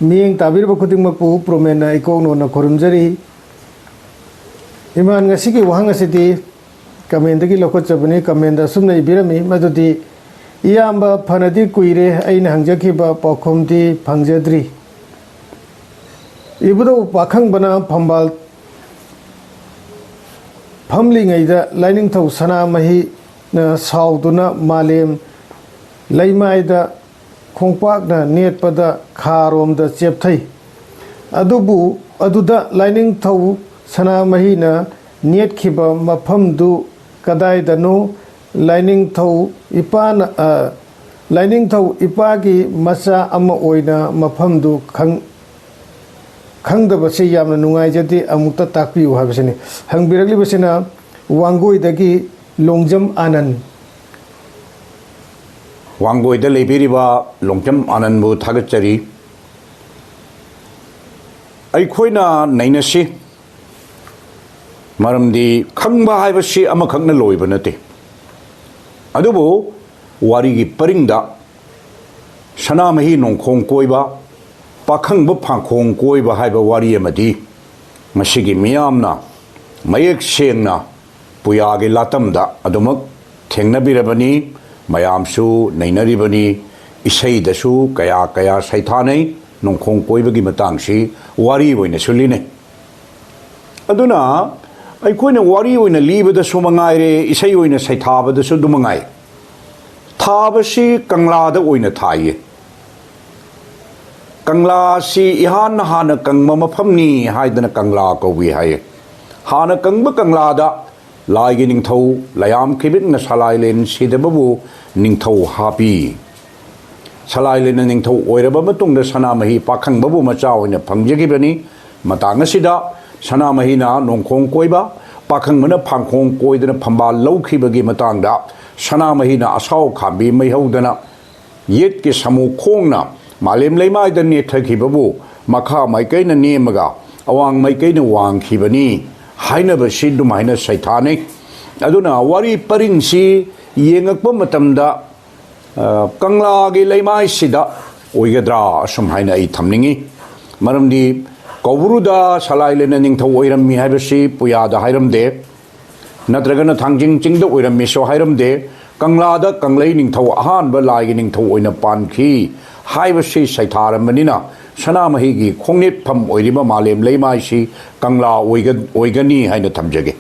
Ming tabir bakuting mapu promena ikong no korumjari iman ngasiki wahang ngasiti kamendagi lokot chabani kamenda sumna ibirami madudi iyamba phanadi kuire aina hangjakiba pakhomdi phangjadri ibudo pakhang bana phambal phamli ngaida lining thau Sanamahi na saoduna malem laimaida khongpak na netpada kharom da chepthai adubu aduda lining thau Sanamahi na netkhiba mapham du kadai danu lining thau ipagi macha ama oina mapham du khangdabase yamna nungai jadi amukta takpiu habasini hangbiragli basina wangoi dagi longjam anan Wangoi da lebiriba longjam anan bu thagachari aikhoina nainasi maramdi khangba haibasi ama khangna loiba nate adubu warigi paringda Sanamahi nongkhong koiba pakhangba phangkhong koiba haiba wari amadi masigi miyamna mayek sengna puyagi latamda adumak thengnabirabani mayamsu nainaribani isaidasu kaya kaya saithanai nongkhong koibagi matangsi wari oina suline aduna aikhoina wari oina libada sumangaire isai oina saithabada su dumangai thabasi kanglada oina thaiye kangla si ihan hana kangma maphamni haidana kangla kowi haye hana kangba kanglada laigi ningthau layam khibit na salailen sidababu ningthau hapi salailen ningthau oiraba matungda Sanamahi pakhangbabu macha oina phangjagibani matang asida Sanamahi na nongkhong koiba pakhangmana phangkhong koidana phamba laukhibagi matangda Sanamahi na asau khambi maihaudana yetki samu khongna malem leimai da netkhibabu makha maikaina nemaga awang maikaina wangkhibani hainaba sidumaina saithane aduna wari paringsi yengakpa matamda kangla gi leimai sida oigadra asum haina ai thamningi maramdi kawruda salailena ningthau oirammi haibasi puyada hairamde natragana thangjing chingda oirammi so hairamde kanglada kanglai ningthau ahanba laigi ningthau oina pankhi haibasi saitharambanina Sanamahi gi khongnet pham oiriba malem leimai si kangla oigani haina thamjage